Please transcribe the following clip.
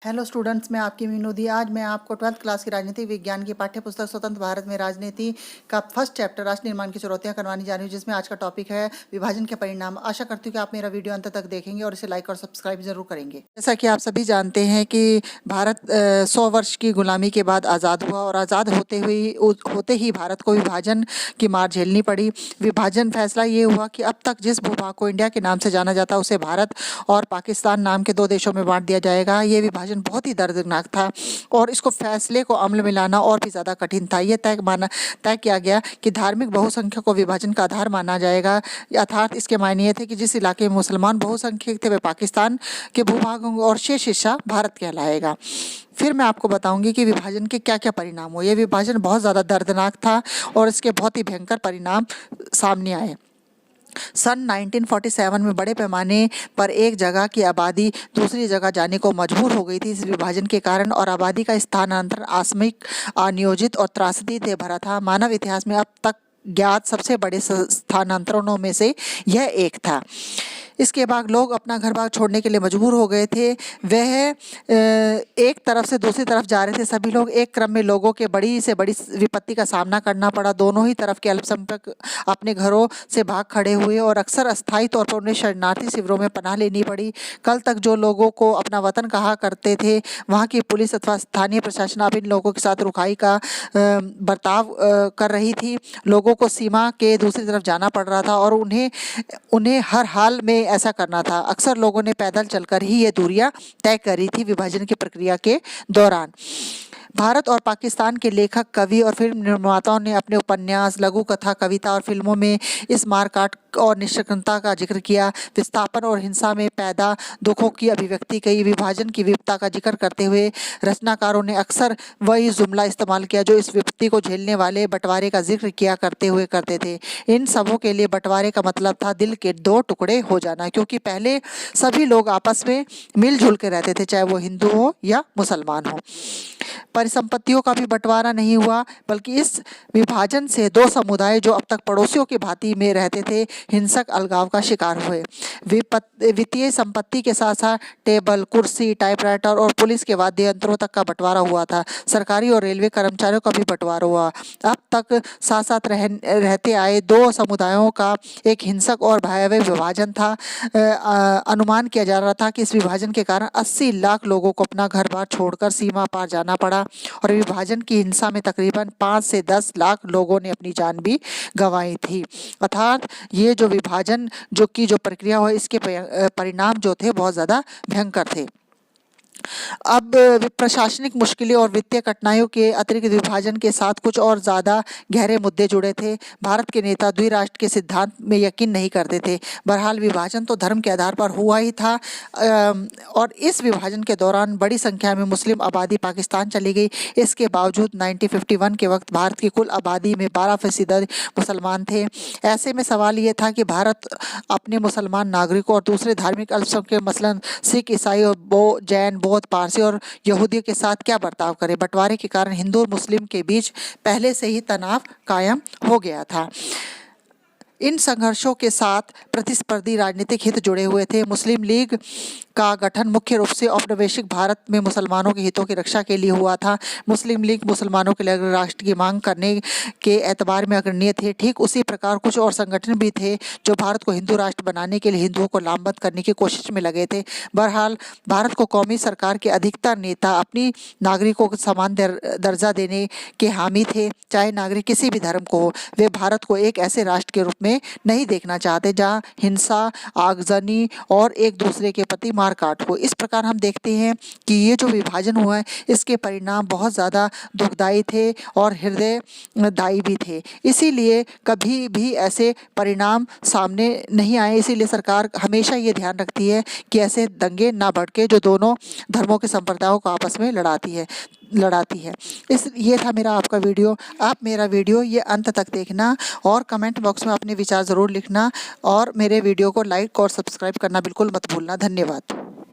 Hello students, मैं आपकी मीनू दी। आज मैं आपको 12th क्लास की राजनीतिक विज्ञान की पाठ्य पुस्तक स्वतंत्र भारत में राजनीति का फर्स्ट चैप्टर राष्ट्र निर्माण की चुनौतियां करवाने जा रही हूँ, जिसमें आज का टॉपिक है विभाजन के परिणाम। आशा करती हूँ कि आप मेरा वीडियो अंत तक देखेंगे और इसे लाइक और सब्सक्राइब जरूर करेंगे। जैसा कि आप सभी जानते हैं कि भारत 100 वर्ष की गुलामी के बाद आज़ाद हुआ और आज़ाद होते ही भारत को विभाजन की मार झेलनी पड़ी। विभाजन फैसला ये हुआ कि अब तक जिस भूभाग को इंडिया के नाम से जाना जाता उसे भारत और पाकिस्तान नाम के दो देशों में बांट दिया जाएगा। ये विभाजन बहुत ही दर्दनाक था और इसको फैसले को अमल में लाना और भी ज़्यादा कठिन था। ये तय किया गया कि धार्मिक बहुसंख्यक को विभाजन का आधार माना जाएगा। अर्थात इसके मायने ये थे कि जिस इलाके में मुसलमान बहुसंख्यक थे वे पाकिस्तान के भूभाग होंगे और शेष हिस्सा भारत कहलाएगा। फिर मैं आपको बताऊंगी कि विभाजन के क्या क्या परिणाम हुए। ये विभाजन बहुत ज़्यादा दर्दनाक था और इसके बहुत ही भयंकर परिणाम सामने आए। सन 1947 में बड़े पैमाने पर एक जगह की आबादी दूसरी जगह जाने को मजबूर हो गई थी इस विभाजन के कारण, और आबादी का स्थानांतरण आकस्मिक, अनियोजित और त्रासदी से भरा था। मानव इतिहास में अब तक ज्ञात सबसे बड़े स्थानांतरणों में से यह एक था। इसके बाद लोग अपना घर बार छोड़ने के लिए मजबूर हो गए थे। वह एक तरफ से दूसरी तरफ जा रहे थे। सभी लोग एक क्रम में लोगों के बड़ी से बड़ी विपत्ति का सामना करना पड़ा। दोनों ही तरफ के अल्पसंख्यक अपने घरों से भाग खड़े हुए और अक्सर अस्थायी तौर पर उन्हें शरणार्थी शिविरों में पनाह लेनी पड़ी। कल तक जो लोगों को अपना वतन कहा करते थे, वहाँ की पुलिस अथवा स्थानीय प्रशासन अब इन लोगों के साथ रुखाई का बर्ताव कर रही थी। लोगों को सीमा के दूसरी तरफ जाना पड़ रहा था और उन्हें हर हाल में ऐसा करना था। अक्सर लोगों ने पैदल चलकर ही ये दूरियां तय करी थी विभाजन की प्रक्रिया के दौरान। भारत और पाकिस्तान के लेखक, कवि और फिल्म निर्माताओं ने अपने उपन्यास, लघु कथा, कविता और फिल्मों में इस मारकाट और निष्ठुरता का जिक्र किया। विस्थापन और हिंसा में पैदा दुखों की अभिव्यक्ति कई। विभाजन की विपत्ता का जिक्र करते हुए रचनाकारों ने अक्सर वही जुमला इस्तेमाल किया जो इस विपत्ति को झेलने वाले बंटवारे का जिक्र किया करते थे। इन सबों के लिए बंटवारे का मतलब था दिल के दो टुकड़े हो जाना, क्योंकि पहले सभी लोग आपस में मिलजुल के रहते थे, चाहे वो हिंदू हो या मुसलमान हो। परिसंपत्तियों का भी बंटवारा नहीं हुआ, बल्कि इस विभाजन से दो समुदाय जो अब तक पड़ोसियों की भांति में रहते थे, हिंसक अलगाव का शिकार हुए। वित्तीय संपत्ति के साथ साथ टेबल, कुर्सी, टाइपराइटर और पुलिस के वाद्य यंत्रों तक का बंटवारा हुआ था। सरकारी और रेलवे कर्मचारियों का भी बंटवारा हुआ। अब तक साथ साथ रहते आए दो समुदायों का एक हिंसक और भयावह विभाजन था। अनुमान किया जा रहा था कि इस विभाजन के कारण 80 लाख लोगों को अपना घर बार छोड़कर सीमा पार जाना पड़ा और विभाजन की हिंसा में तकरीबन 5 से 10 लाख लोगों ने अपनी जान भी गंवाई थी। अर्थात ये जो विभाजन जो प्रक्रिया हुई, इसके परिणाम जो थे बहुत ज़्यादा भयंकर थे। अब प्रशासनिक मुश्किलें और वित्तीय कठिनाइयों के अतिरिक्त विभाजन के साथ कुछ और ज़्यादा गहरे मुद्दे जुड़े थे। भारत के नेता द्विराष्ट्र के सिद्धांत में यकीन नहीं करते थे। बहरहाल विभाजन तो धर्म के आधार पर हुआ ही था और इस विभाजन के दौरान बड़ी संख्या में मुस्लिम आबादी पाकिस्तान चली गई। इसके बावजूद 1951 के वक्त भारत की कुल आबादी में 12% मुसलमान थे। ऐसे में सवाल ये था कि भारत अपने मुसलमान नागरिकों और दूसरे धार्मिक अल्पसंख्यक मसलन सिख, ईसाई और जैन, बौद्ध, पारसी और यहूदियों के साथ क्या बर्ताव करें। बंटवारे के कारण हिंदू और मुस्लिम के बीच पहले से ही तनाव कायम हो गया था। इन संघर्षों के साथ प्रतिस्पर्धी राजनीतिक हित जुड़े हुए थे। मुस्लिम लीग का गठन मुख्य रूप से औपनिवेशिक भारत में मुसलमानों के हितों की रक्षा के लिए हुआ था। मुस्लिम लीग मुसलमानों के लिए राष्ट्र की मांग करने के एतबार में अग्रणी थे। ठीक उसी प्रकार कुछ और संगठन भी थे जो भारत को हिंदू राष्ट्र बनाने के लिए हिंदुओं को लामबंद करने की कोशिश में लगे थे। बहरहाल भारत को कौमी सरकार के अधिकतर नेता अपनी नागरिकों को समान दर्जा देने के हामी थे, चाहे नागरिक किसी भी धर्म को हो। वे भारत को एक ऐसे राष्ट्र के रूप में नहीं देखना चाहते जहां हिंसा, आगजनी और एक दूसरे के प्रति मारकाट हो। इस प्रकार हम देखते हैं कि ये जो विभाजन हुआ है, इसके परिणाम बहुत ज़्यादा दुखदायी थे और हृदयदायी भी थे। इसीलिए कभी भी ऐसे परिणाम सामने नहीं आए। इसीलिए सरकार हमेशा ये ध्यान रखती है कि ऐसे दंगे ना भड़के जो दोनों धर्मों के संप्रदायों को आपस में लड़ाती है। ये था मेरा आपका वीडियो। आप मेरा वीडियो ये अंत तक देखना और कमेंट बॉक्स में अपने विचार ज़रूर लिखना और मेरे वीडियो को लाइक और सब्सक्राइब करना बिल्कुल मत भूलना। धन्यवाद।